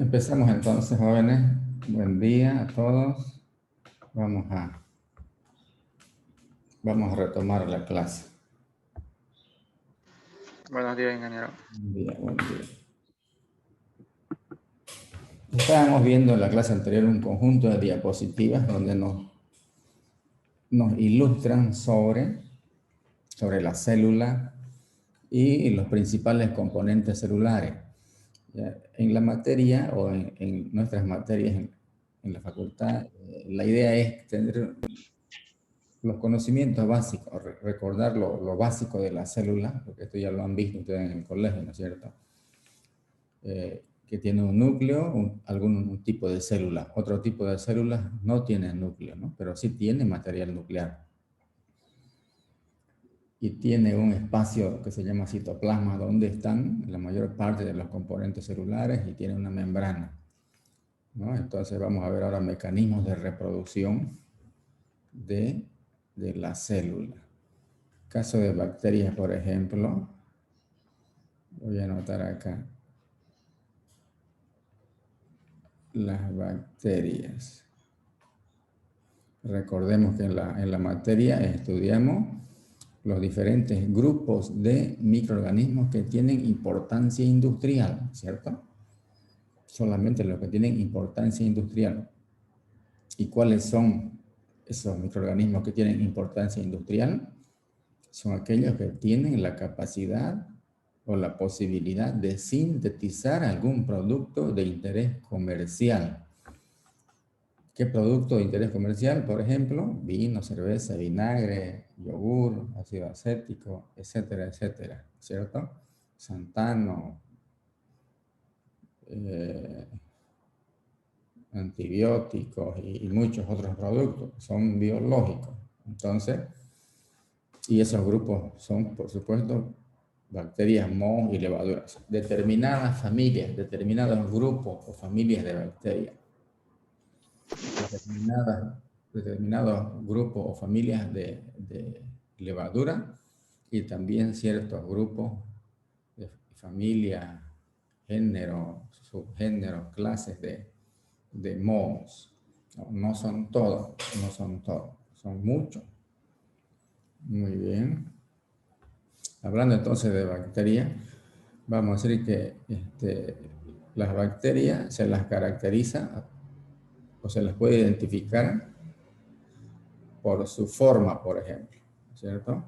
Empezamos entonces, jóvenes. Buen día a todos. Vamos a retomar la clase. Buenos días, ingeniero. Buen día, buen día. Estábamos viendo en la clase anterior un conjunto de diapositivas donde nos ilustran sobre la célula y los principales componentes celulares. En la materia o en nuestras materias en la facultad, la idea es tener los conocimientos básicos, recordar lo básico de la célula, porque esto ya lo han visto ustedes en el colegio, ¿no es cierto? Que tiene un núcleo, algún tipo de célula. Otro tipo de células no tiene núcleo, ¿no? Pero sí tiene material nuclear. Y tiene un espacio que se llama citoplasma, donde están la mayor parte de los componentes celulares, y tiene una membrana, ¿no? Entonces vamos a ver ahora mecanismos de reproducción de la célula. Caso de bacterias, por ejemplo, voy a anotar acá las bacterias. Recordemos que en la materia estudiamos los diferentes grupos de microorganismos que tienen importancia industrial, ¿cierto? Solamente los que tienen importancia industrial. ¿Y cuáles son esos microorganismos que tienen importancia industrial? Son aquellos que tienen la capacidad o la posibilidad de sintetizar algún producto de interés comercial. ¿Qué producto de interés comercial? Por ejemplo, vino, cerveza, vinagre, yogur, ácido acético, etcétera, etcétera, ¿cierto? Santano, antibióticos y muchos otros productos que son biológicos. Entonces, y esos grupos son, por supuesto, bacterias, mohos y levaduras. Determinadas familias, determinados grupos o familias de bacterias, determinados grupos o familias de levadura, y también ciertos grupos de familias, géneros, subgéneros, clases de mohos. No son todos, son muchos. Muy bien. Hablando entonces de bacterias, vamos a decir que las bacterias se las caracteriza o se las puede identificar por su forma, por ejemplo, ¿cierto?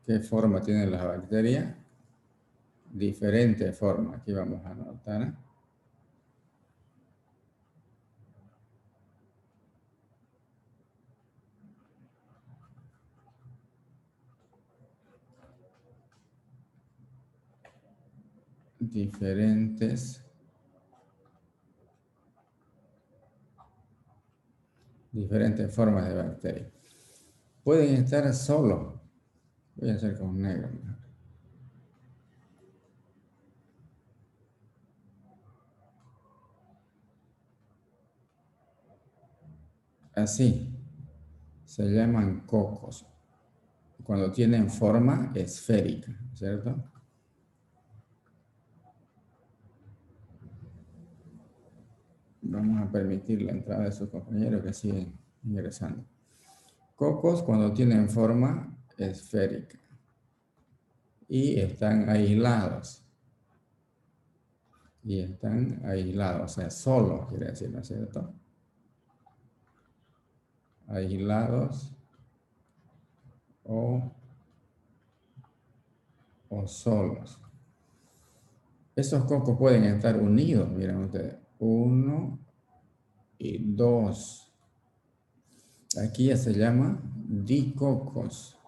¿Qué forma tienen las bacterias? Diferentes formas. Aquí vamos a anotar. Diferentes formas de bacterias. Pueden estar solos. Voy a hacer con negro. Así. Se llaman cocos. Cuando tienen forma esférica, ¿cierto? Vamos a permitir la entrada de sus compañeros que siguen ingresando. Cocos cuando tienen forma esférica y están aislados. O sea, solos, quiere decir, ¿no es cierto? Aislados o solos. Esos cocos pueden estar unidos, miren ustedes, 1 y 2. Aquí ya se llama dicocos.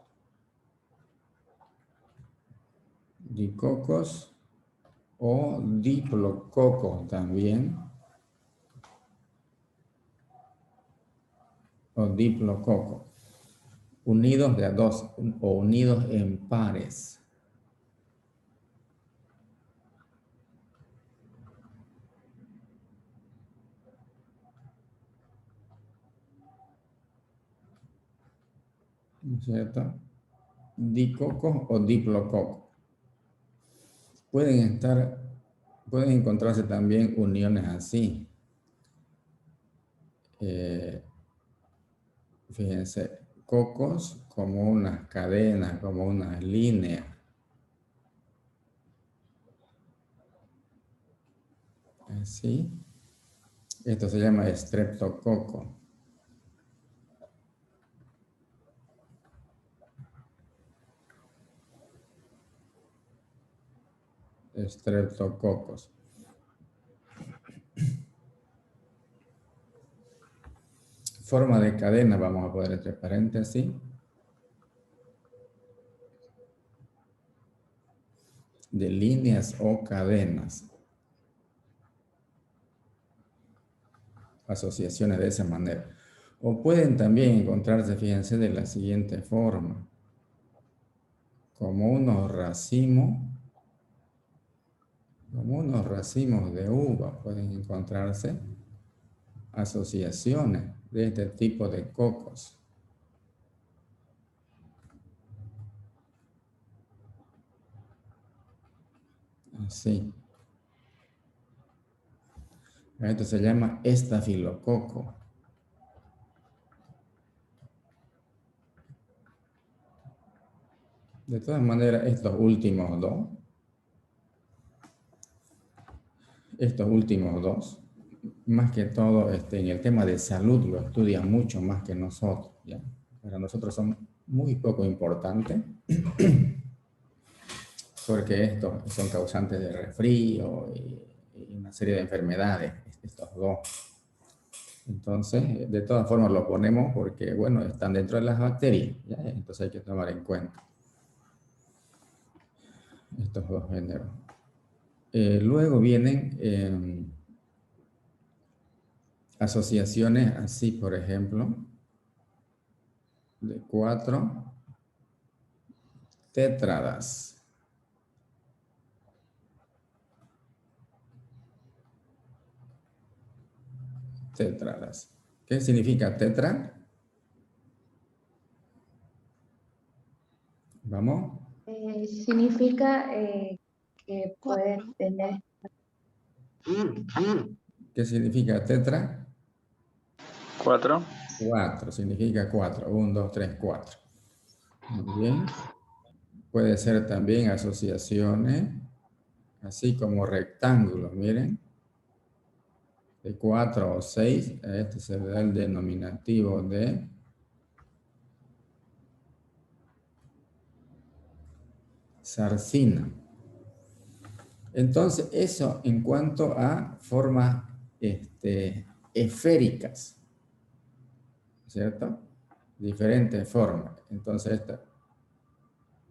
Dicocos o diplococos también. O diplococos. Unidos de a dos o unidos en pares. ¿No es cierto? Dicocos o diplococos. Pueden estar Pueden encontrarse también uniones así. Fíjense, cocos como unas cadenas, como unas líneas. Así. Esto se llama estreptococo. Estreptococos. Forma de cadena, vamos a poner entre paréntesis. De líneas o cadenas. Asociaciones de esa manera. O pueden también encontrarse, fíjense, de la siguiente forma. Como unos racimos de uva pueden encontrarse asociaciones de este tipo de cocos. Así. Esto se llama estafilococo. De todas maneras, estos últimos dos, más que todo en el tema de salud lo estudian mucho más que nosotros, ¿ya? Para nosotros son muy poco importantes porque estos son causantes de resfrío y una serie de enfermedades, estos dos. Entonces, de todas formas lo ponemos porque, bueno, están dentro de las bacterias, ¿ya? Entonces hay que tomar en cuenta estos dos géneros. Luego vienen asociaciones así, por ejemplo, de 4 tétradas. Tétradas. ¿Qué significa tetra? ¿Vamos? Significa que pueden tener. ¿Qué significa tetra? 4. 4, significa 4. 1, 2, 3, 4. Muy bien. Puede ser también asociaciones, así como rectángulos, miren. De 4 o 6, a este se le da el denominativo de zarcina. Entonces, eso en cuanto a formas esféricas, ¿cierto? Diferentes formas. Entonces, esta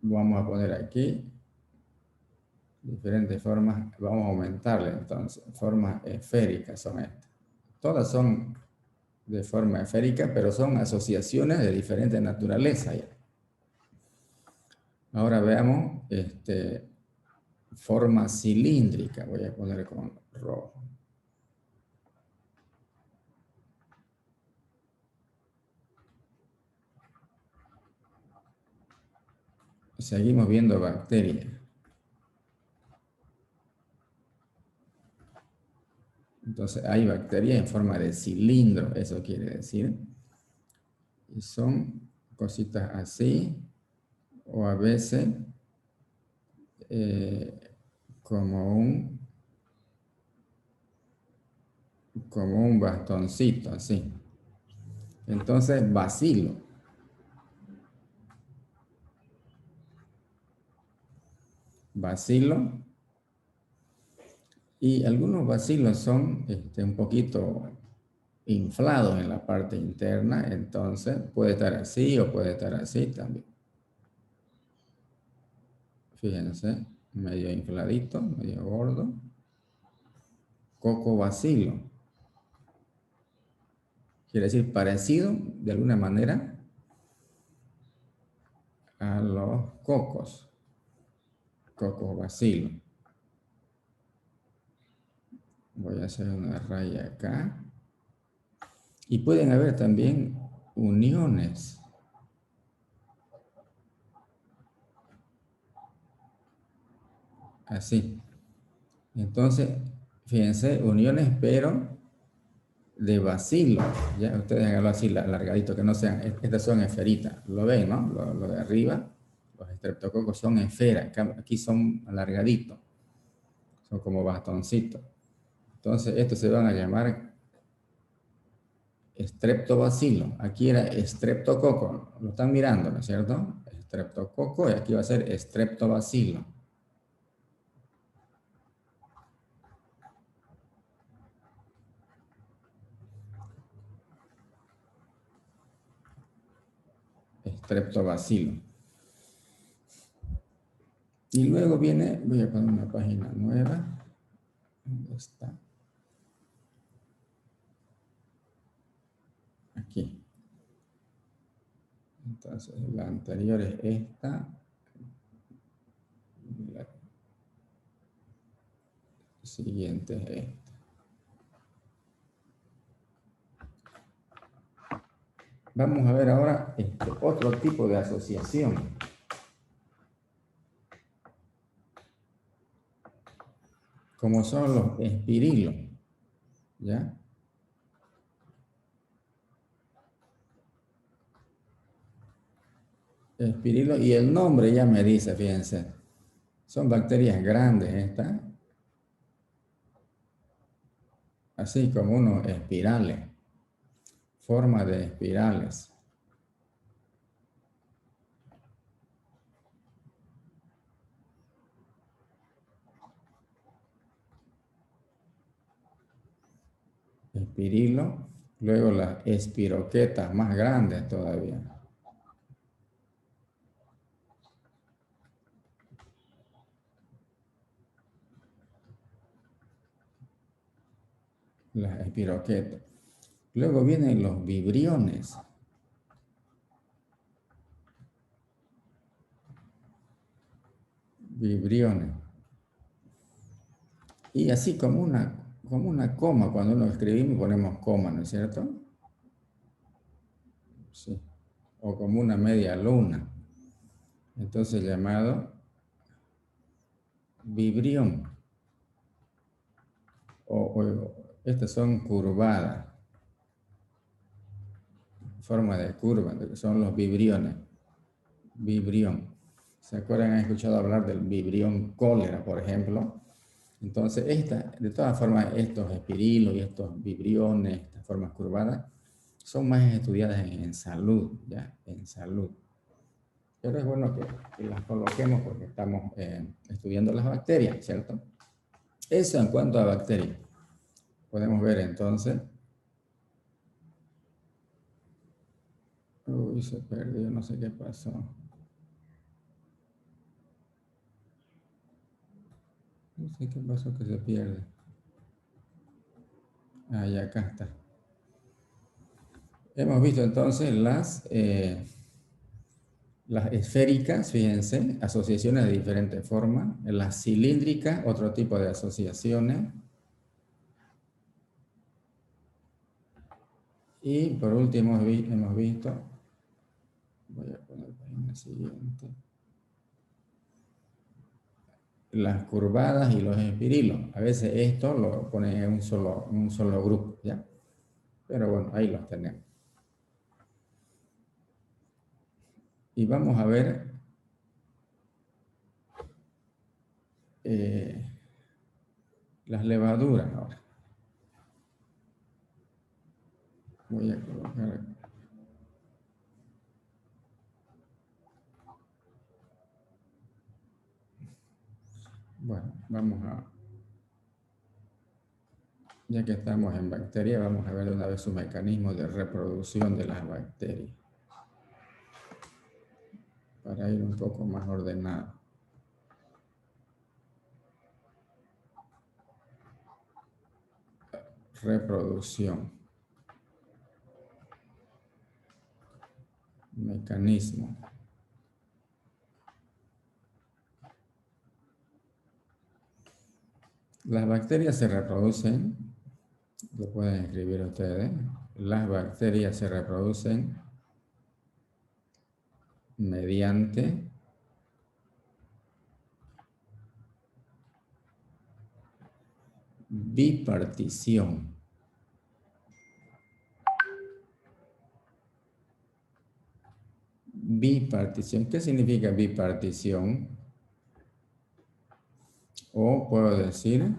vamos a poner aquí diferentes formas, vamos a aumentarle entonces, formas esféricas son estas. Todas son de forma esférica, pero son asociaciones de diferente naturaleza ya. Ahora veamos forma cilíndrica, voy a poner con rojo. Seguimos viendo bacterias. Entonces hay bacterias en forma de cilindro, eso quiere decir. Y son cositas así, o a veces como un bastoncito, así. Entonces, bacilo. Bacilo. Y algunos bacilos son un poquito inflados en la parte interna, entonces puede estar así o puede estar así también. Fíjense, medio infladito, medio gordo. Coco bacilo. Quiere decir parecido de alguna manera a los cocos. Coco bacilo. Voy a hacer una raya acá. Y pueden haber también uniones. Así. Entonces, fíjense, uniones, pero de bacilo. Ya ustedes háganlo así, alargadito, que no sean, estas son esferitas. Lo ven, ¿no? Lo de arriba, los estreptococos son esferas. Aquí son alargaditos. Son como bastoncitos. Entonces, estos se van a llamar estreptobacilo. Aquí era estreptococo. Lo están mirando, ¿no es cierto? Estreptococo y aquí va a ser estreptobacilo. Estreptobacilo. Y luego viene, voy a poner una página nueva. ¿Dónde está? Aquí. Entonces, la anterior es esta. La siguiente es esta. Vamos a ver ahora otro tipo de asociación. Como son los espirilos. ¿Ya? Espirilo, y el nombre ya me dice, fíjense. Son bacterias grandes estas. Así como unos espirales. Forma de espirales. Espirilo, luego las espiroquetas más grandes todavía. Las espiroquetas. Luego vienen los vibriones. Vibriones. Y así como una coma, cuando uno escribimos ponemos coma, ¿no es cierto? Sí. O como una media luna. Entonces llamado vibrión. Estas son curvadas. Forma de curva, son los vibriones. Vibrión. ¿Se acuerdan? ¿Han escuchado hablar del vibrión cólera, por ejemplo? Entonces, de todas formas, estos espirilos y estos vibriones, estas formas curvadas, son más estudiadas en salud, ¿ya? En salud. Pero es bueno que las coloquemos porque estamos estudiando las bacterias, ¿cierto? Eso en cuanto a bacterias. Podemos ver entonces. Uy, se perdió, no sé qué pasó. No sé qué pasó que se pierde. Ah, ya acá está. Hemos visto entonces las esféricas, fíjense, asociaciones de diferentes formas. Las cilíndricas, otro tipo de asociaciones. Y por último hemos visto, voy a poner en la siguiente, las curvadas y los espirilos. A veces esto lo ponen en un solo grupo, ¿ya? Pero bueno, ahí los tenemos. Y vamos a ver las levaduras ahora. Voy a colocar. Bueno, ya que estamos en bacterias, vamos a ver de una vez su mecanismo de reproducción de las bacterias. Para ir un poco más ordenado. Reproducción. Mecanismo. Las bacterias se reproducen, lo pueden escribir ustedes, las bacterias se reproducen mediante bipartición. Bipartición. ¿Qué significa bipartición? O puedo decir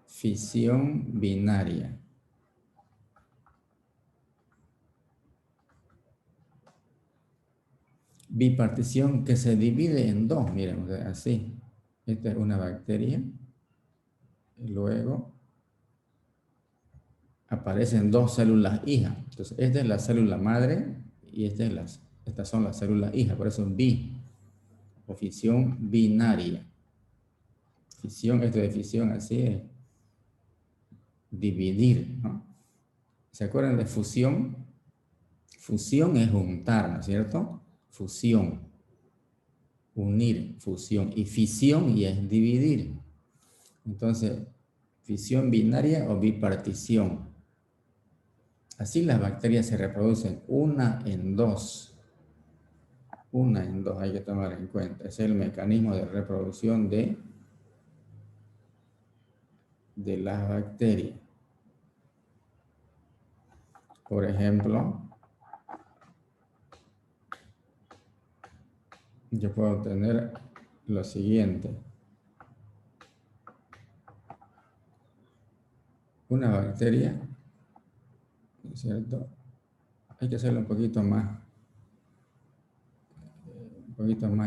fisión binaria. Bipartición que se divide en dos, miren, así. Esta es una bacteria. Y luego aparecen dos células hijas. Entonces, esta es la célula madre y estas son las células hijas. Por eso bi, o fisión binaria. Fisión, esto de fisión así es dividir, ¿no? ¿Se acuerdan de fusión? Fusión es juntar, ¿no es cierto? Fusión. Unir, fusión. Y fisión y es dividir. Entonces, fisión binaria o bipartición. Así las bacterias se reproducen una en dos. Una en dos, hay que tomar en cuenta. Ese es el mecanismo de reproducción de las bacterias. Por ejemplo, yo puedo tener lo siguiente. Una bacteria, ¿no es cierto? Hay que hacerlo un poquito más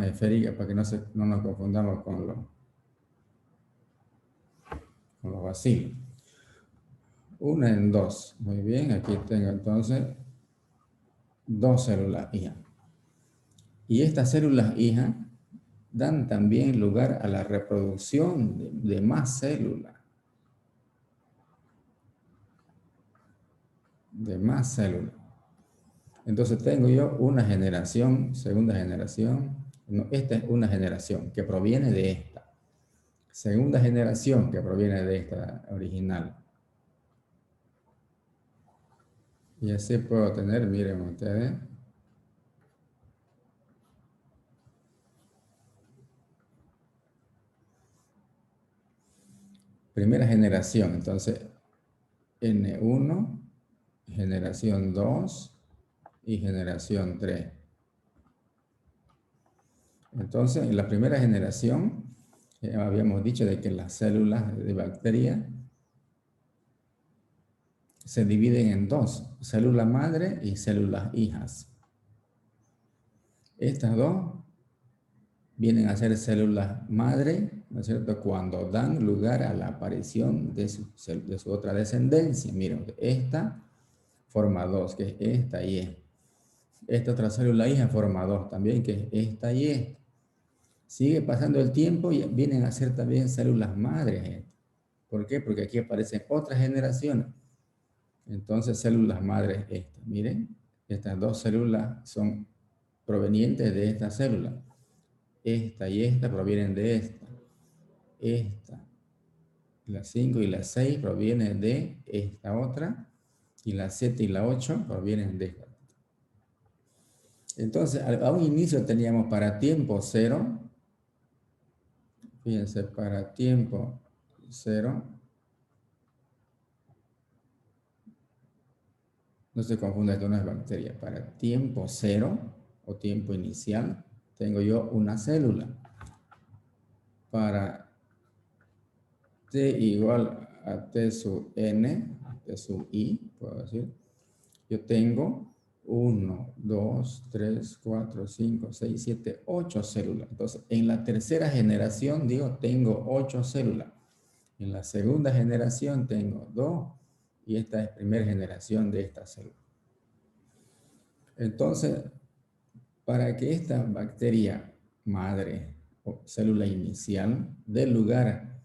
esférica para que no nos confundamos con los bacilos. Una en dos. Muy bien, aquí tengo entonces dos células hijas. Y estas células hijas dan también lugar a la reproducción de más células. De más células. Entonces tengo yo una generación, segunda generación. No, esta es una generación que proviene de esta. Segunda generación que proviene de esta original. Y así puedo tener, miren ustedes, primera generación, entonces N1, generación 2 y generación 3. Entonces, en la primera generación, habíamos dicho de que las células de bacteria se dividen en dos, célula madre y células hijas. Estas dos vienen a ser células madre, ¿no es cierto?, cuando dan lugar a la aparición de su otra descendencia. Miren, esta forma dos, que es esta y esta. Esta otra célula hija forma dos también, que es esta y esta. Sigue pasando el tiempo y vienen a ser también células madres. ¿Por qué? Porque aquí aparecen otras generaciones. Entonces, células madres estas. Miren, estas dos células son provenientes de esta célula. Esta y esta provienen de esta. Esta, la 5 y la 6 provienen de esta otra. Y la 7 y la 8 provienen de esta. Entonces, a un inicio teníamos para tiempo cero. Fíjense, para tiempo cero. No se confunda, esto no es bacteria. Para tiempo cero o tiempo inicial, tengo yo una célula. Para t igual a t sub n, t sub i, puedo decir, yo tengo 1, 2, 3, 4, 5, 6, 7, 8 células. Entonces, en la tercera generación, tengo 8 células. En la segunda generación tengo 2. Y esta es primera generación de esta célula. Entonces, para que esta bacteria madre o célula inicial dé lugar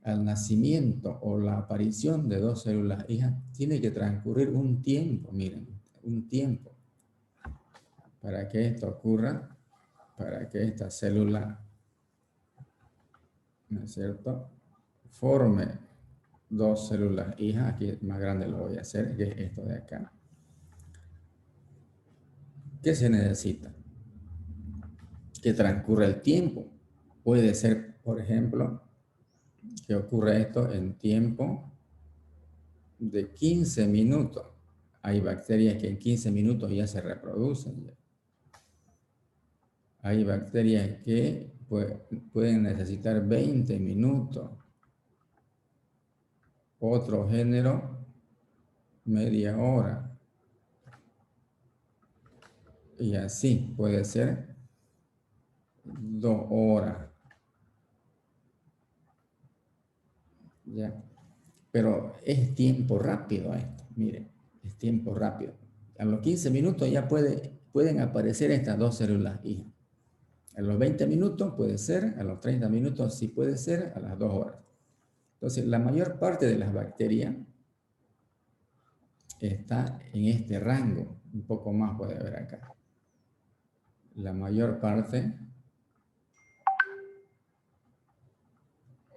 al nacimiento o la aparición de dos células hijas, tiene que transcurrir un tiempo, miren, un tiempo. Para que esto ocurra, para que esta célula, ¿no es cierto?, forme dos células hijas, aquí más grande lo voy a hacer, que es esto de acá. ¿Qué se necesita? que transcurre el tiempo. Puede ser, por ejemplo, que ocurra esto en tiempo de 15 minutos. Hay bacterias que en 15 minutos ya se reproducen. Hay bacterias que pueden necesitar 20 minutos. Otro género, media hora. Y así puede ser 2 horas. ¿Ya? Pero es tiempo rápido esto, miren, es tiempo rápido. A los 15 minutos ya pueden aparecer estas 2 células hija. A los 20 minutos puede ser, a los 30 minutos sí puede ser, a las 2 horas. Entonces, la mayor parte de las bacterias está en este rango, un poco más puede haber acá. La mayor parte,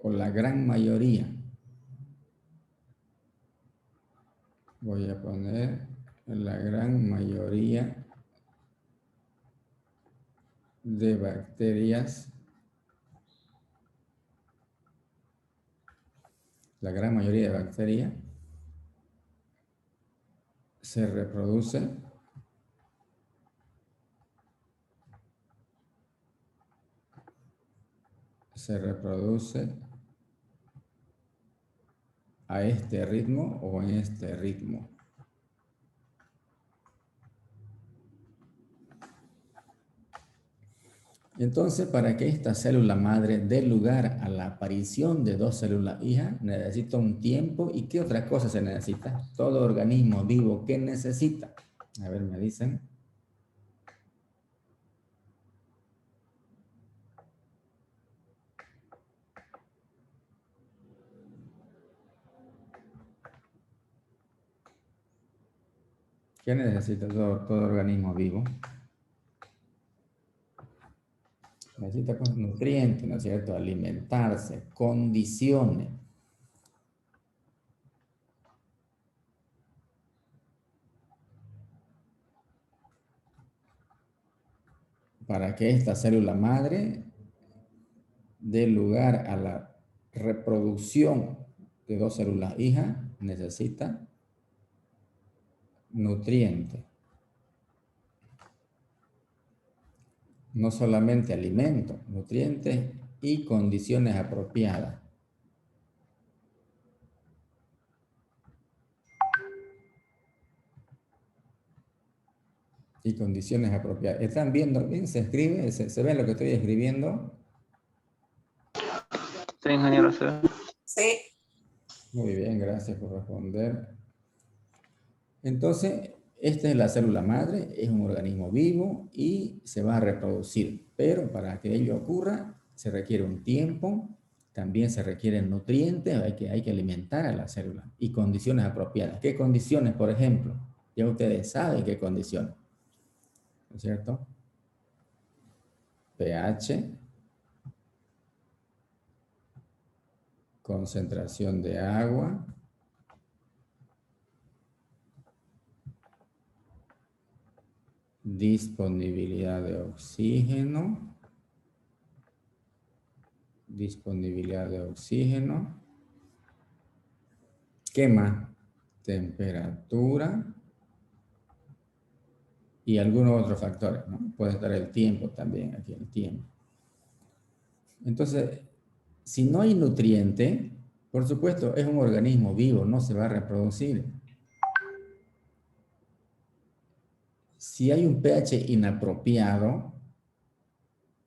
o la gran mayoría, voy a poner la gran mayoría de bacterias, la gran mayoría de bacterias se reproduce a este ritmo o en este ritmo. Entonces, para que esta célula madre dé lugar a la aparición de 2 células hijas, necesita un tiempo. ¿Y qué otra cosa se necesita? Todo organismo vivo, ¿qué necesita? A ver, me dicen. ¿Qué necesita todo organismo vivo? Necesita nutrientes, ¿no es cierto? Alimentarse, condiciones. Para que esta célula madre dé lugar a la reproducción de 2 células hijas, necesita nutrientes. No solamente alimentos, nutrientes y condiciones apropiadas. Y condiciones apropiadas. ¿Están viendo bien? ¿Se escribe? ¿Se ve lo que estoy escribiendo? Sí, ingeniero, sí. Sí. Muy bien, gracias por responder. Entonces, esta es la célula madre, es un organismo vivo y se va a reproducir. Pero para que ello ocurra, se requiere un tiempo, también se requieren nutrientes, hay que alimentar a la célula y condiciones apropiadas. ¿Qué condiciones, por ejemplo? Ya ustedes saben qué condiciones, ¿no es cierto? pH, concentración de agua, disponibilidad de oxígeno, ¿qué más? Temperatura y algunos otros factores, ¿no? Puede estar el tiempo también, aquí el tiempo. Entonces, si no hay nutriente, por supuesto, es un organismo vivo, no se va a reproducir. Si hay un pH inapropiado,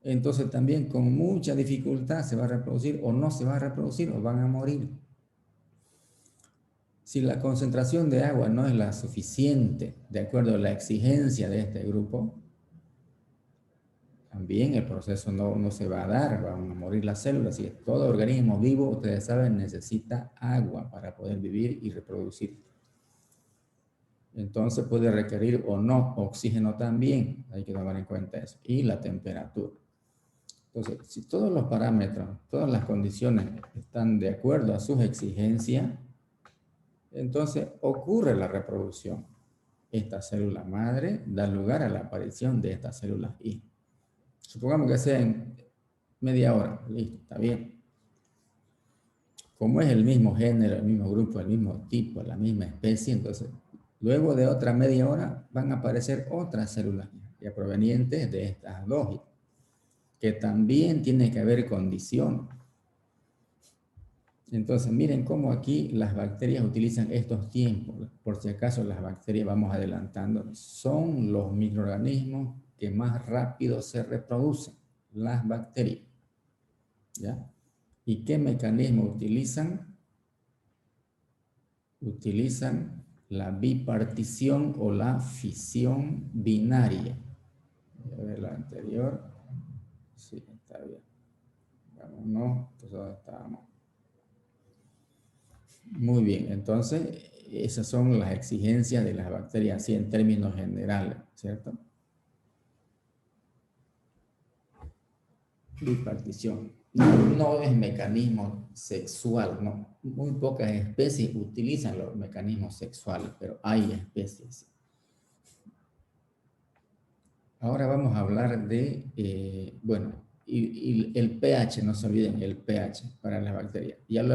entonces también con mucha dificultad se va a reproducir o no se va a reproducir o van a morir. Si la concentración de agua no es la suficiente, de acuerdo a la exigencia de este grupo, también el proceso no se va a dar, van a morir las células. Y todo organismo vivo, ustedes saben, necesita agua para poder vivir y reproducir. Entonces puede requerir o no oxígeno también, hay que tomar en cuenta eso. Y la temperatura. Entonces, si todos los parámetros, todas las condiciones están de acuerdo a sus exigencias, entonces ocurre la reproducción. Esta célula madre da lugar a la aparición de estas células hija. Supongamos que sea en media hora. Listo, está bien. Como es el mismo género, el mismo grupo, el mismo tipo, la misma especie, entonces luego de otra media hora van a aparecer otras células ya provenientes de estas dos, que también tiene que haber condición. Entonces, miren cómo aquí las bacterias utilizan estos tiempos. Por si acaso las bacterias, vamos adelantando, son los microorganismos que más rápido se reproducen, las bacterias. ¿Ya? ¿Y qué mecanismo utilizan? Utilizan la bipartición o la fisión binaria. A ver la anterior. Sí, está bien. Vámonos, entonces ¿dónde estábamos? Muy bien, entonces esas son las exigencias de las bacterias, así en términos generales, ¿cierto? Bipartición. No es mecanismo sexual, no. Muy pocas especies utilizan los mecanismos sexuales, pero hay especies. Ahora vamos a hablar de, bueno, y el pH, no se olviden, el pH para las bacterias. Ya lo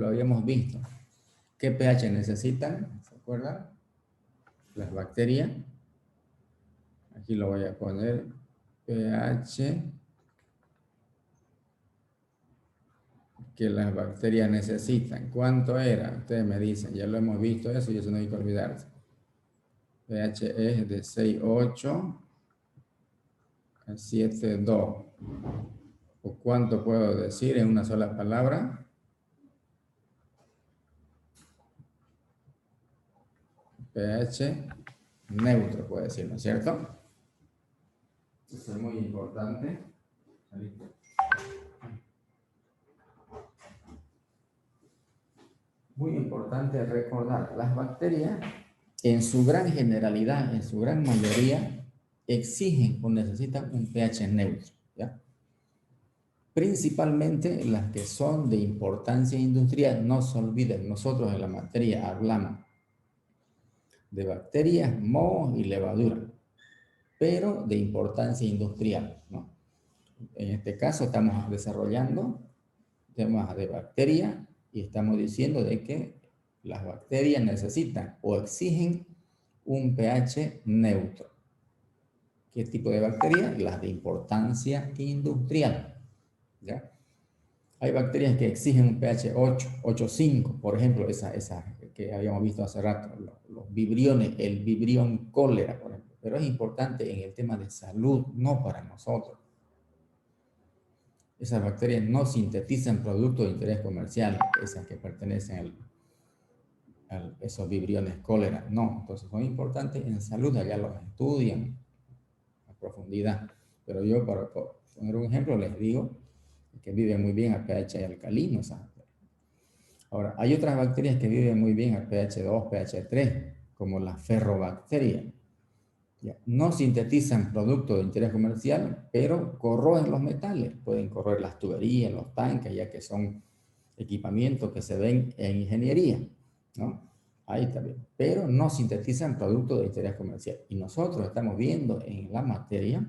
habíamos visto. ¿Qué pH necesitan? ¿Se acuerdan? Las bacterias. Aquí lo voy a poner. pH que las bacterias necesitan. ¿Cuánto era? Ustedes me dicen, ya lo hemos visto eso y eso no hay que olvidarse. pH es de 6,8 a 7,2. ¿O cuánto puedo decir en una sola palabra? pH neutro, puede decir, ¿no es cierto? Eso es muy importante. Muy importante recordar, las bacterias en su gran generalidad, en su gran mayoría, exigen o necesitan un pH neutro, ¿ya? Principalmente las que son de importancia industrial. No se olviden, nosotros en la materia hablamos de bacterias, mohos y levaduras, pero de importancia industrial, ¿no? En este caso estamos desarrollando temas de bacterias y estamos diciendo de que las bacterias necesitan o exigen un pH neutro. ¿Qué tipo de bacterias? Las de importancia industrial, ¿ya? Hay bacterias que exigen un pH 8, 8,5, por ejemplo, esa que habíamos visto hace rato, los vibriones, el vibrión cólera, por ejemplo. Pero es importante en el tema de salud, no para nosotros. Esas bacterias no sintetizan productos de interés comercial, esas que pertenecen a esos vibriones cólera, no. Entonces son importantes en salud, allá los estudian a profundidad. Pero yo, para poner un ejemplo, les digo que viven muy bien a pH alcalino esas bacterias. Ahora, hay otras bacterias que viven muy bien a pH 2, pH 3, como las ferrobacterias. No sintetizan productos de interés comercial, pero corroen los metales. Pueden corroer las tuberías, los tanques, ya que son equipamientos que se ven en ingeniería, ¿no? Ahí también. Pero no sintetizan productos de interés comercial. Y nosotros estamos viendo en la materia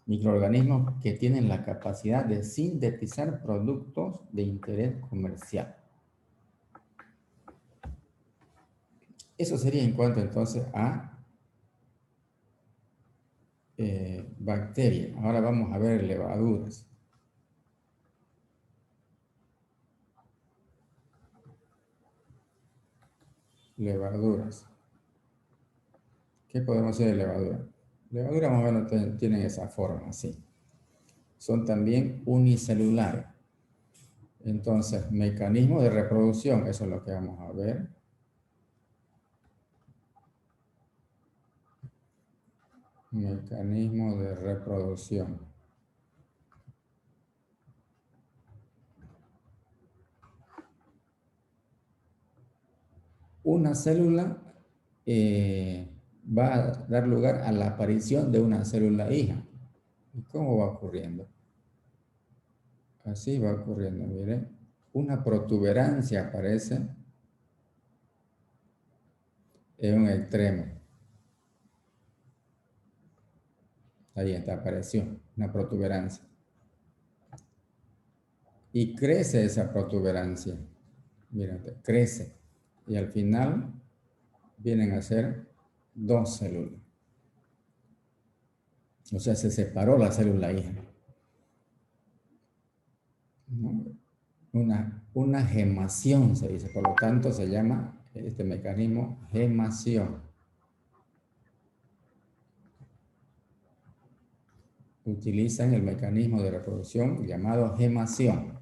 microorganismos que tienen la capacidad de sintetizar productos de interés comercial. Eso sería en cuanto entonces a bacterias. Ahora vamos a ver levaduras. Levaduras. ¿Qué podemos hacer de levadura? Levaduras más o menos tienen esa forma, así. Son también unicelulares. Entonces, mecanismo de reproducción, eso es lo que vamos a ver. Mecanismo de reproducción. Una célula va a dar lugar a la aparición de una célula hija. ¿Y cómo va ocurriendo? Así va ocurriendo, miren. Una protuberancia aparece en un extremo. Ahí está, apareció una protuberancia. Y crece esa protuberancia. Mírate, crece. Y al final vienen a ser 2 células. O sea, se separó la célula hija. ¿No? Una gemación se dice. Por lo tanto, se llama este mecanismo gemación. Utilizan el mecanismo de reproducción llamado gemación.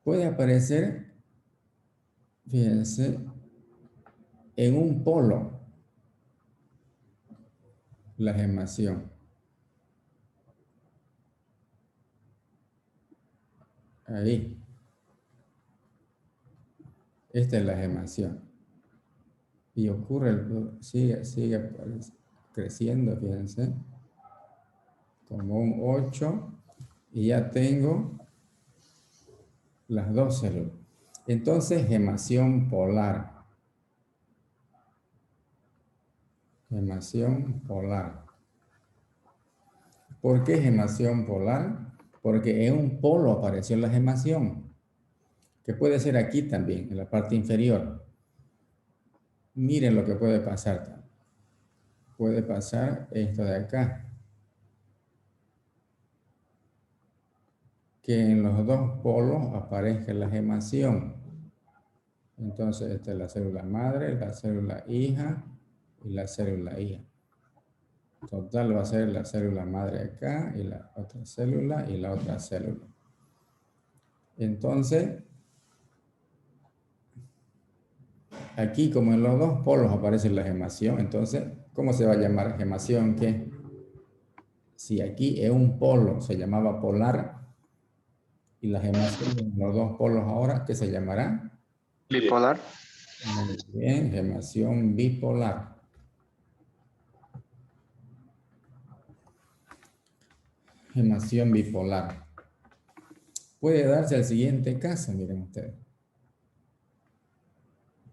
Puede aparecer, fíjense, en un polo la gemación. Ahí. Esta es la gemación. Y ocurre, sigue creciendo, fíjense, como un 8. Y ya tengo las 2 células. Entonces, gemación polar. Gemación polar. ¿Por qué gemación polar? Porque en un polo apareció la gemación, que puede ser aquí también, en la parte inferior. Miren lo que puede pasar. Puede pasar esto de acá. Que en los 2 polos aparezca la gemación. Entonces, esta es la célula madre, la célula hija y la célula hija. Total va a ser la célula madre acá y la otra célula y la otra célula. Entonces, aquí como en los 2 polos aparece la gemación, entonces, ¿cómo se va a llamar gemación? ¿Qué? Si aquí es un polo, se llamaba polar, y la gemación en los 2 polos ahora, ¿qué se llamará? Bipolar. Muy bien, gemación bipolar. Gemación bipolar. Puede darse el siguiente caso, miren ustedes.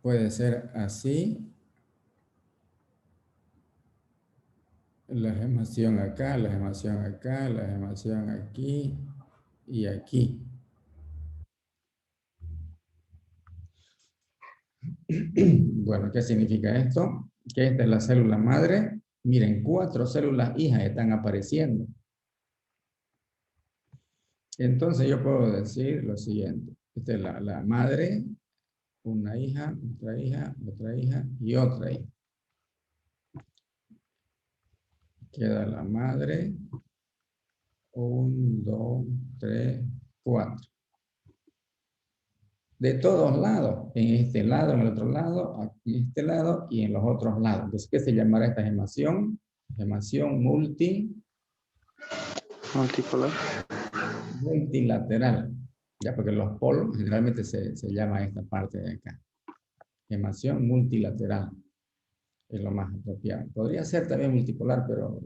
Puede ser así. La gemación acá, la gemación acá, la gemación aquí y aquí. Bueno, ¿qué significa esto? Que esta es la célula madre. Miren, 4 células hijas están apareciendo. Entonces yo puedo decir lo siguiente. Esta es la madre, una hija, otra hija, otra hija y otra hija. Queda la madre. 1, 2, 3, 4. De todos lados, en este lado, en el otro lado, aquí en este lado y en los otros lados. Entonces, ¿qué se llamará esta gemación? Gemación Multipolar. multilateral. Ya, porque los polos generalmente se llama esta parte de acá. Gemación multilateral es lo más apropiado. Podría ser también multipolar, pero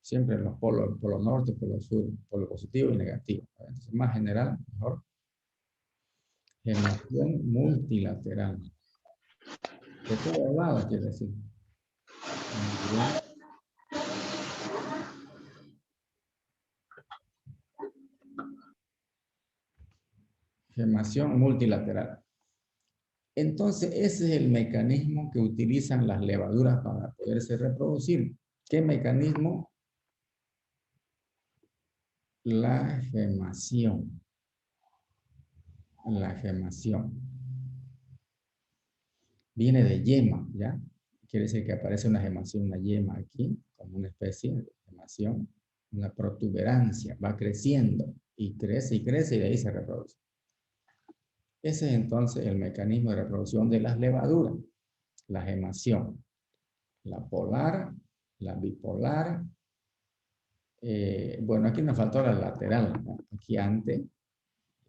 siempre en los polos, polo norte, polo sur, polo positivo y negativo. Entonces, más general, mejor. Gemación multilateral. De todos lados, quiere decir. Muy bien. Gemación multilateral. Entonces, ese es el mecanismo que utilizan las levaduras para poderse reproducir. ¿Qué mecanismo? La gemación. La gemación. Viene de yema, ¿ya? Quiere decir que aparece una gemación, una yema aquí, como una especie de gemación, una protuberancia, va creciendo y crece y crece y de ahí se reproduce. Ese es entonces el mecanismo de reproducción de las levaduras, la gemación, la polar, la bipolar. Bueno, aquí nos faltó la lateral, ¿no? Aquí antes,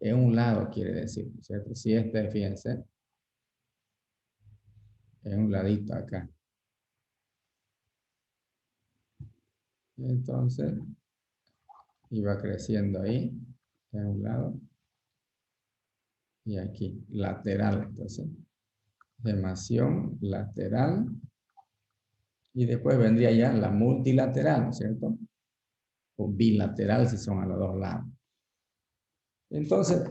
en un lado quiere decir, ¿cierto? Si este, fíjense, en un ladito acá. Entonces, iba creciendo ahí, en un lado, y aquí, lateral, entonces, gemación lateral, Y después vendría ya la multilateral, ¿no es cierto? O bilateral si son a los dos lados. Entonces,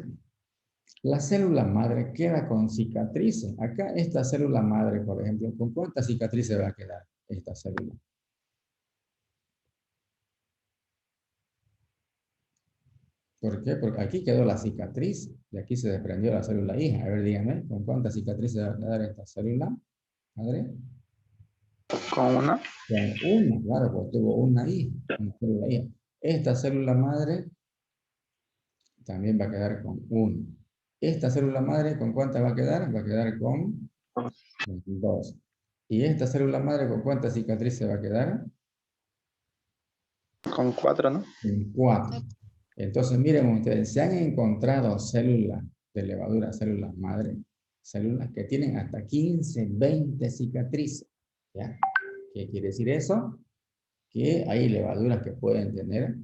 la célula madre queda con cicatrices. Acá esta célula madre, por ejemplo, ¿con cuántas cicatrices va a quedar esta célula? ¿Por qué? Porque aquí quedó la cicatriz, de aquí se desprendió la célula hija. A ver, dígame, ¿con cuántas cicatrices va a quedar esta célula madre? Con una. Con una, claro, porque tuvo una hija, una célula hija. Esta célula madre también va a quedar con 1. Esta célula madre, ¿con cuántas va a quedar? Va a quedar con 2. ¿Y esta célula madre con cuántas cicatrices va a quedar? Con 4, ¿no? Con 4. Entonces, miren ustedes, se han encontrado células de levadura, células madre, células que tienen hasta 15, 20 cicatrices. ¿Ya? ¿Qué quiere decir eso? Que hay levaduras que pueden tener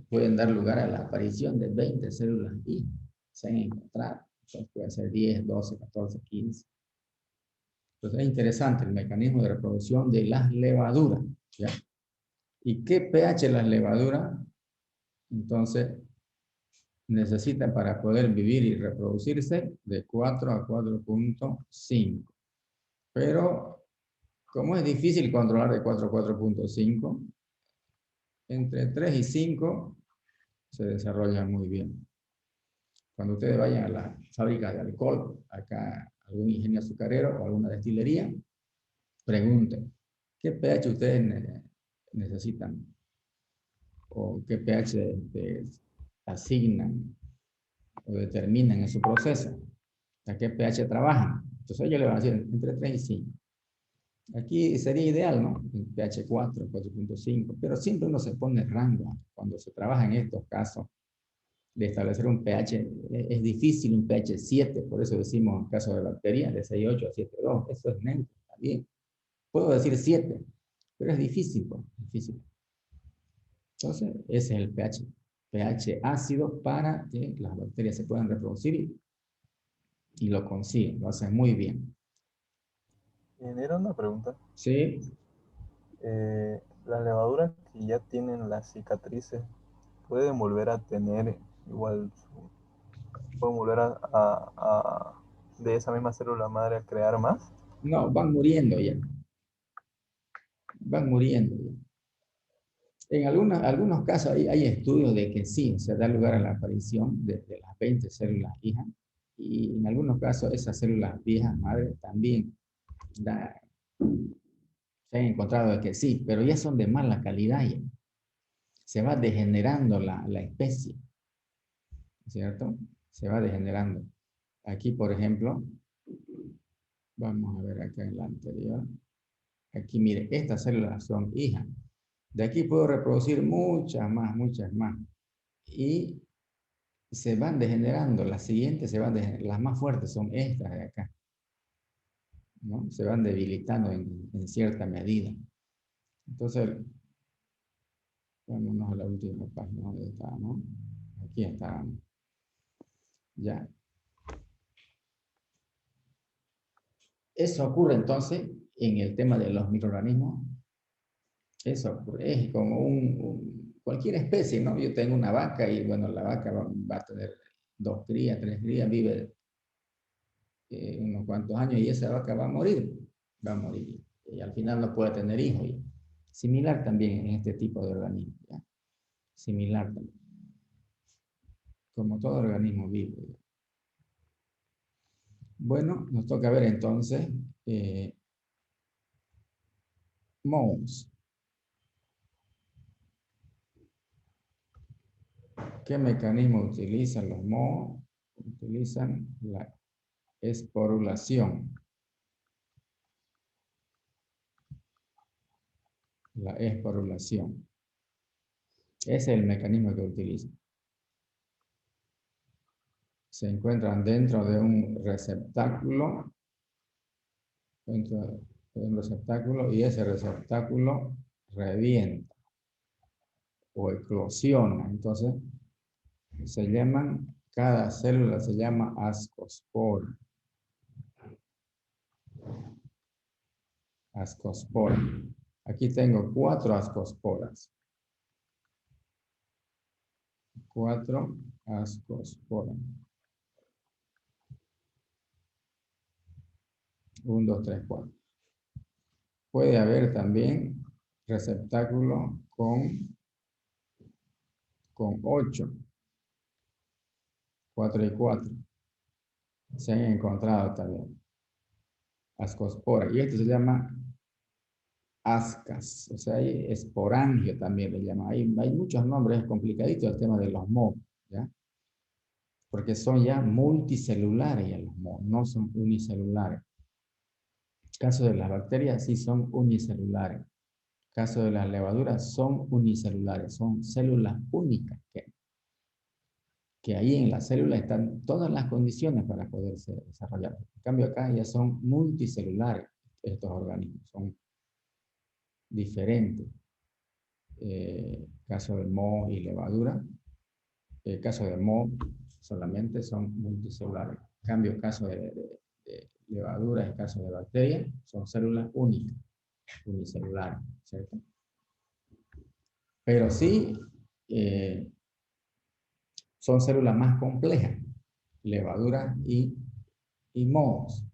pueden dar lugar a la aparición de 20 células y se han encontrado. Entonces puede ser 10, 12, 14, 15. Entonces es interesante el mecanismo de reproducción de las levaduras. ¿Ya? ¿Y qué pH las levaduras? Entonces necesitan para poder vivir y reproducirse de 4 a 4.5. Pero como es difícil controlar de 4 a 4.5, entre 3 y 5 se desarrolla muy bien. Cuando ustedes vayan a la fábrica de alcohol, acá algún ingenio azucarero o alguna destilería, pregunten, ¿qué pH ustedes necesitan? ¿O qué pH asignan o determinan en su proceso? ¿A qué pH trabajan? Entonces ellos le van a decir entre 3 y 5. Aquí sería ideal, ¿no? pH 4, 4.5, pero siempre uno se pone rango cuando se trabaja en estos casos de establecer un pH, es difícil un pH 7, por eso decimos en caso de bacterias de 6,8 a 7,2, eso es neutro, está bien. Puedo decir 7, pero es difícil, pues, difícil. Entonces, ese es el pH, pH ácido para que las bacterias se puedan reproducir y lo consiguen, lo hacen muy bien. Era una pregunta. Sí, Las levaduras que ya tienen las cicatrices, ¿pueden volver a tener igual, pueden volver de esa misma célula madre a crear más? no, van muriendo ya, van muriendo ya. En algunos casos hay estudios de que sí, se da lugar a la aparición de las 20 células hijas, y en algunos casos esas células viejas madres también se han encontrado de que sí, pero ya son de mala calidad ya. Se va degenerando la especie, ¿cierto? Se va degenerando. Aquí, por ejemplo, vamos a ver acá en la anterior. Aquí, mire, estas células son hijas. De aquí puedo reproducir muchas más. Y se van degenerando. Las siguientes se van degenerando. Las más fuertes son estas de acá, ¿no? Se van debilitando en cierta medida. Entonces, vámonos a la última página donde estábamos. Aquí estábamos. Ya. Eso ocurre entonces en el tema de los microorganismos. Eso ocurre. Es como cualquier especie, ¿no? Yo tengo una vaca y, bueno, la vaca va a tener 2 crías, 3 crías, vive unos cuantos años y esa vaca va a morir. Va a morir. Y al final no puede tener hijos. Similar también en este tipo de organismos. ¿Ya? Similar también. Como todo organismo vivo. ¿Ya? Bueno, nos toca ver entonces mohos. ¿Qué mecanismo utilizan los mohos? Utilizan la esporulación. La esporulación. Ese es el mecanismo que utilizan. Se encuentran dentro de un receptáculo, y ese receptáculo revienta o eclosiona. Entonces, cada célula se llama ascospora. ascospora. Aquí tengo 4 ascosporas. 4 ascosporas. 1, 2, 3, 4. Puede haber también receptáculo con 8. 4 y 4. Se han encontrado también ascospora. Y esto se llama ascas. O sea, hay esporangio también le llaman. Hay muchos nombres, es complicadito el tema de los mohos, ¿ya? Porque son ya multicelulares ya los mohos, no son unicelulares. Caso de las bacterias sí son unicelulares. Caso de las levaduras son unicelulares, son células únicas que ahí en la célula están todas las condiciones para poderse desarrollar. En cambio acá ya son multicelulares estos organismos, son diferentes. Caso de moho y levadura, el caso de moho solamente son multicelulares. En cambio, caso de levadura y caso de bacterias son células únicas, unicelulares, ¿cierto? Pero sí son células más complejas, levaduras y mohos.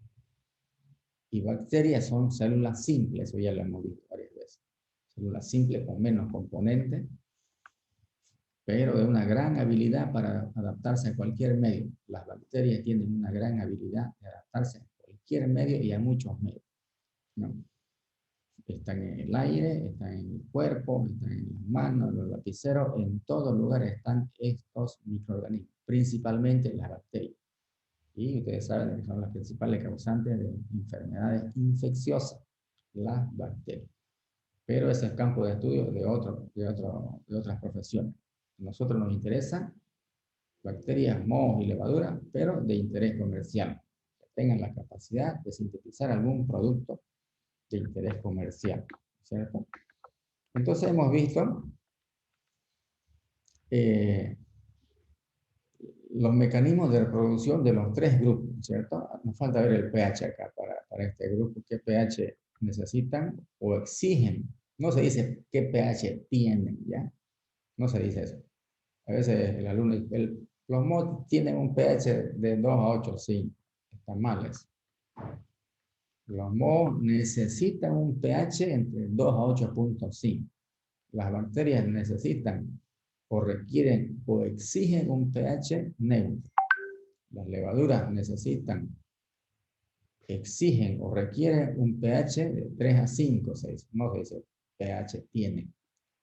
Y bacterias son células simples, eso ya lo hemos visto varias veces. Células simples con menos componentes, pero de una gran habilidad para adaptarse a cualquier medio. Las bacterias tienen una gran habilidad de adaptarse a cualquier medio y a muchos medios, ¿no? Están en el aire, están en el cuerpo, están en las manos, en los lapiceros, en todos lugares están estos microorganismos, principalmente las bacterias. Y ustedes saben que son las principales causantes de enfermedades infecciosas, las bacterias. Pero ese es campo de estudio de otras profesiones. A nosotros nos interesa bacterias, mohos y levaduras, pero de interés comercial, que tengan la capacidad de sintetizar algún producto de interés comercial, ¿cierto? Entonces hemos visto los mecanismos de reproducción de los 3 grupos, ¿cierto? Nos falta ver el pH acá para este grupo, qué pH necesitan o exigen. No se dice qué pH tienen, ¿ya? No se dice eso. A veces el alumno, los mohos tienen un pH de 2 a 8, sí, están mal eso. Los mohos necesitan un pH entre 2 a 8.5. Las bacterias necesitan o requieren o exigen un pH neutro. Las levaduras necesitan, exigen o requieren un pH de 3 a 5, 6. No se dice pH tiene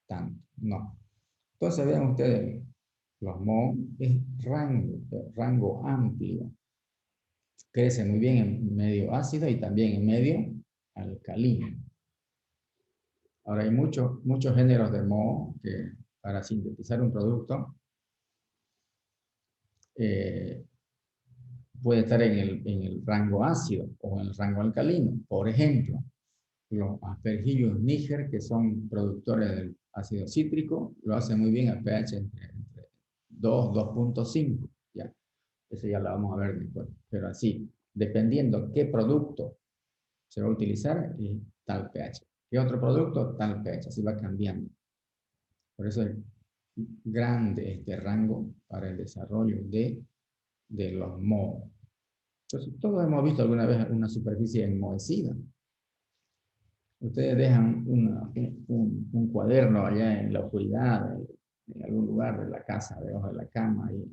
tanto, no. Entonces vean ustedes, los mohos es rango amplio. Crece muy bien en medio ácido y también en medio alcalino. Ahora hay muchos géneros de moho que para sintetizar un producto puede estar en el rango ácido o en el rango alcalino. Por ejemplo, los aspergillus niger, que son productores del ácido cítrico, lo hacen muy bien a pH entre 2, 2.5. Ya. Eso ya lo vamos a ver después. Pero así, dependiendo qué producto se va a utilizar, tal pH. ¿Qué otro producto? Tal pH. Así va cambiando. Por eso es grande este rango para el desarrollo de los mohos. Entonces, todos hemos visto alguna vez una superficie enmohecida. Ustedes dejan un cuaderno allá en la oscuridad, en algún lugar de la casa, debajo de la cama, y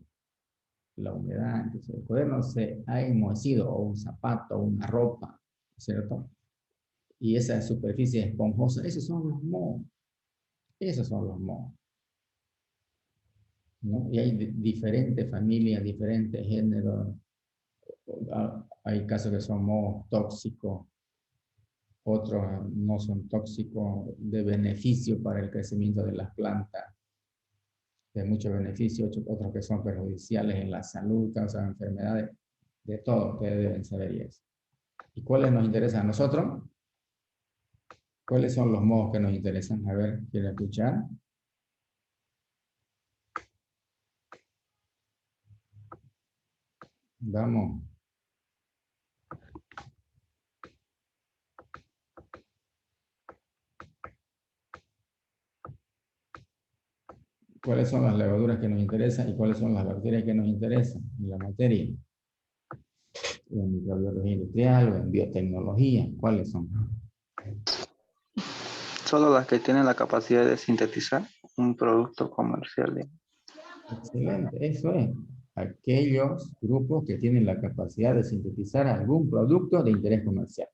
la humedad, entonces el cuaderno se ha enmohecido, o un zapato, o una ropa, ¿cierto? Y esa superficie esponjosa, esos son los mohos. Esos son los mohos, ¿no? Y hay diferentes familias, diferentes géneros. Hay casos que son mohos tóxicos, otros no son tóxicos, de beneficio para el crecimiento de las plantas, de mucho beneficio, otros que son perjudiciales en la salud, causan enfermedades, de todo, ustedes deben saber eso. ¿Y cuáles nos interesan a nosotros? ¿Cuáles son los mohos que nos interesan? A ver, ¿quieren escuchar? Vamos. ¿Cuáles son las levaduras que nos interesan y cuáles son las bacterias que nos interesan en la materia? En microbiología industrial o en biotecnología, ¿cuáles son? Solo las que tienen la capacidad de sintetizar un producto comercial. Excelente, eso es. Aquellos grupos que tienen la capacidad de sintetizar algún producto de interés comercial.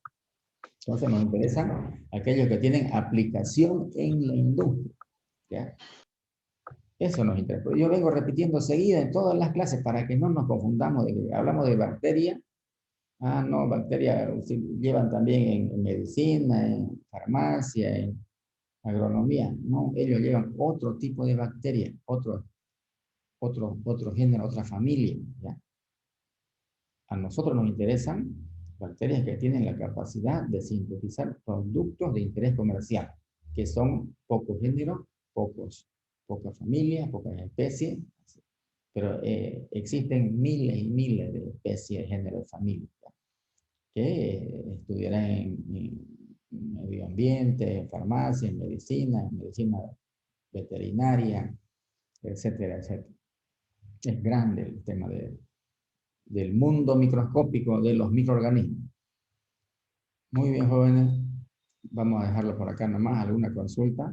Entonces nos interesan aquellos que tienen aplicación en la industria. ¿Ya? Eso nos interesa. Yo vengo repitiendo seguida en todas las clases para que no nos confundamos. Hablamos de bacterias. Ah, no, bacterias llevan también en medicina, en farmacia, en agronomía. No, ellos llevan otro tipo de bacterias, otro género, otra familia. ¿Ya? A nosotros nos interesan bacterias que tienen la capacidad de sintetizar productos de interés comercial, que son pocos géneros, pocas familias, pocas especies, pero existen miles y miles de especies, géneros, familias, que estudiarán en medio ambiente, en farmacia, en medicina veterinaria, etcétera, etcétera. Es grande el tema del mundo microscópico de los microorganismos. Muy bien, jóvenes. Vamos a dejarlo por acá nomás, alguna consulta.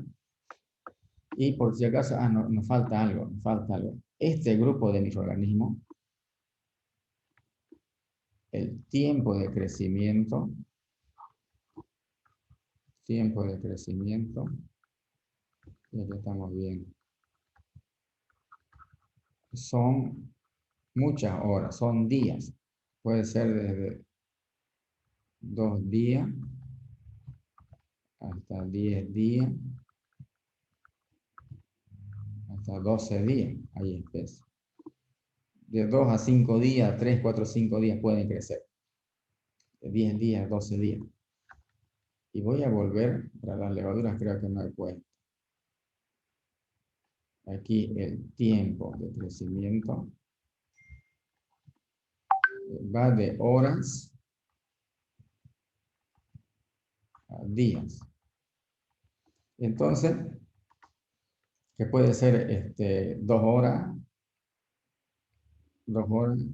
Y por si acaso, nos falta algo, Este grupo de microorganismos, el tiempo de crecimiento, ya estamos bien, son muchas horas, son días. Puede ser desde 2 días hasta 10 días, hasta 12 días hay especies. De 2 a 5 días, 3, 4, 5 días pueden crecer. De 10 días, 12 días. Y voy a volver, para las levaduras creo que no hay puesto. Aquí el tiempo de crecimiento va de horas a días. Entonces, que puede ser 2 horas,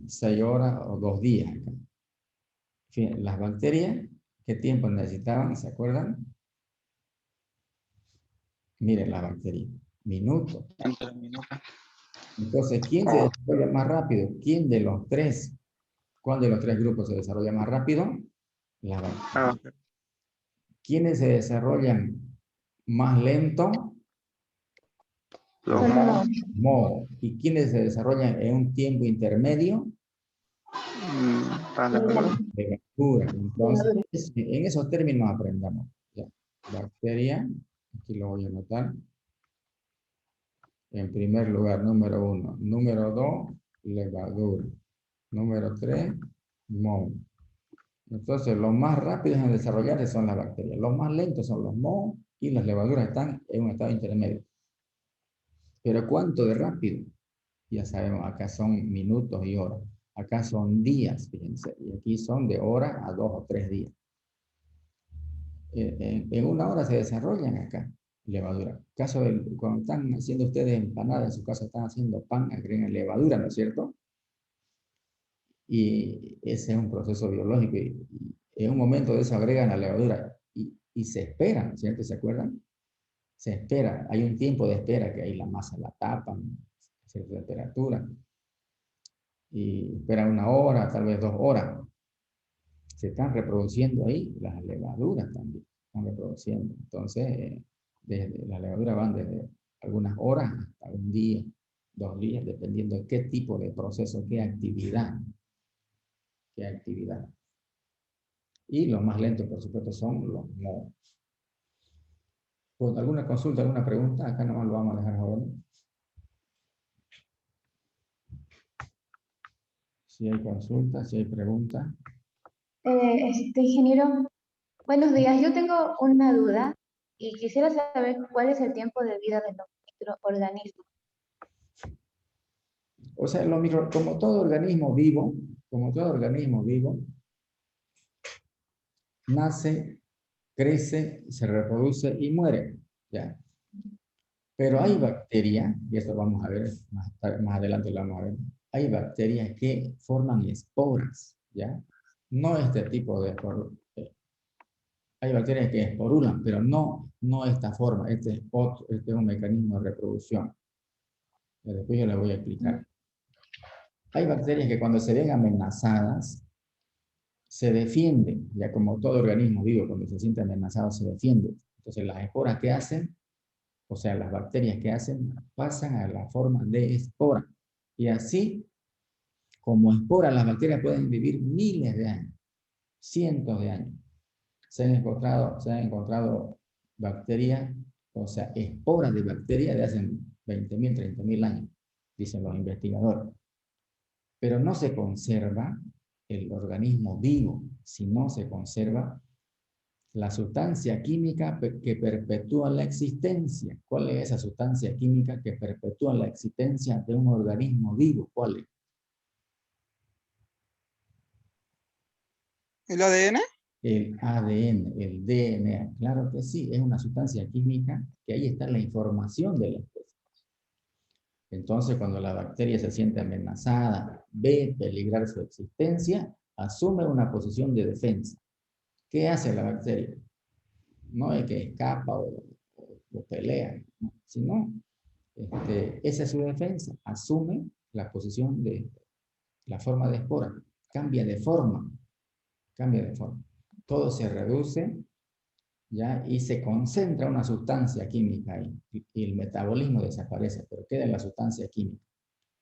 6 horas o 2 días. En fin, las bacterias, ¿qué tiempo necesitaban? ¿Se acuerdan? Miren las bacterias, minutos. Entre minutos. Entonces, ¿quién se desarrolla más rápido? ¿Quién de los tres? ¿Cuál de los 3 grupos se desarrolla más rápido? La bacteria. ¿Quiénes se desarrollan más lento? Los Solo mohos. Moho. ¿Y quiénes se desarrollan en un tiempo intermedio? Para la levadura. Levadura. Entonces, en esos términos aprendamos. Ya. Bacteria, aquí lo voy a anotar. En primer lugar, número 1. Número 2, levadura. Número 3, moho. Entonces, los más rápidos en desarrollarse son las bacterias. Los más lentos son los mohos y las levaduras están en un estado intermedio. Pero ¿cuánto de rápido? Ya sabemos, acá son minutos y horas. Acá son días, fíjense. Y aquí son de horas a 2 o 3 días. En 1 hora se desarrollan acá levadura. Caso cuando están haciendo ustedes empanadas, en su casa están haciendo pan, agregan levadura, ¿no es cierto? Y ese es un proceso biológico. Y en un momento de eso agregan la levadura y se esperan, ¿cierto? ¿Se acuerdan? Se espera, hay un tiempo de espera que ahí la masa la tapan a cierta temperatura y esperan 1 hora, tal vez 2 horas. Se están reproduciendo ahí las levaduras también, están reproduciendo. Entonces, desde las levaduras van desde algunas horas hasta 1 día, 2 días, dependiendo de qué tipo de proceso, qué actividad. Y los más lentos, por supuesto, son los mohos. ¿Alguna consulta, alguna pregunta? Acá nomás lo vamos a dejar joven. Si hay consulta, si hay pregunta. Ingeniero, buenos días. Yo tengo una duda y quisiera saber cuál es el tiempo de vida de los microorganismos. O sea, como todo organismo vivo, nace, crece, se reproduce y muere. ¿Ya? Pero hay bacterias, y esto vamos a ver, más adelante lo vamos a ver, hay bacterias que forman esporas, ¿ya? No este tipo de esporas. Hay bacterias que esporulan, pero no esta forma. Este es un mecanismo de reproducción. Después yo les voy a explicar. Hay bacterias que cuando se ven amenazadas, se defienden, ya como todo organismo vivo, cuando se siente amenazado, se defiende. Entonces las esporas que hacen, o sea, las bacterias que hacen, pasan a la forma de espora. Y así, como espora, las bacterias pueden vivir miles de años, cientos de años. Se han encontrado bacterias, o sea, esporas de bacterias de hace 20.000, 30.000 años, dicen los investigadores. Pero no se conserva el organismo vivo, sino se conserva la sustancia química que perpetúa la existencia. ¿Cuál es esa sustancia química que perpetúa la existencia de un organismo vivo? ¿Cuál es? ¿El ADN? El ADN, el DNA. Claro que sí, es una sustancia química que ahí está la información de la especie. Entonces, cuando la bacteria se siente amenazada, ve peligrar su existencia, asume una posición de defensa. ¿Qué hace la bacteria? No es que escapa o pelea, ¿no? Sino esa es su defensa. Asume la posición de la forma de espora. Cambia de forma. Cambia de forma. Todo se reduce, ¿ya? Y se concentra una sustancia química ahí. Y el metabolismo desaparece, pero queda la sustancia química.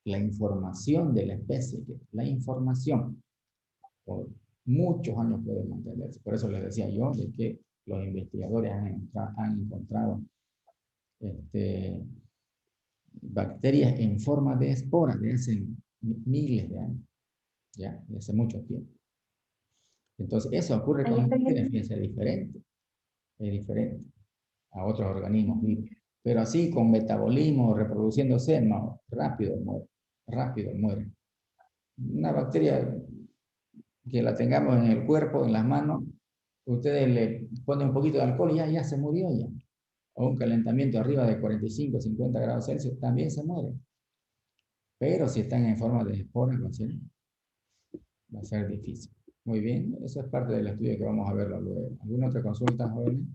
La información de la especie, la información, por muchos años puede mantenerse. Por eso les decía yo de que los investigadores han encontrado bacterias en forma de esporas de hace miles de años, ya, de hace mucho tiempo. Entonces, eso ocurre con las bacterias, fíjense, es diferente a otros organismos vivos. Pero así, con metabolismo, reproduciéndose, no, rápido muere. Una bacteria que la tengamos en el cuerpo, en las manos, ustedes le ponen un poquito de alcohol y ya se murió ya. O un calentamiento arriba de 45, 50 grados Celsius, también se muere. Pero si están en forma de esporas, va a ser difícil. Muy bien, eso es parte del estudio que vamos a verlo luego. ¿Alguna otra consulta, jóvenes?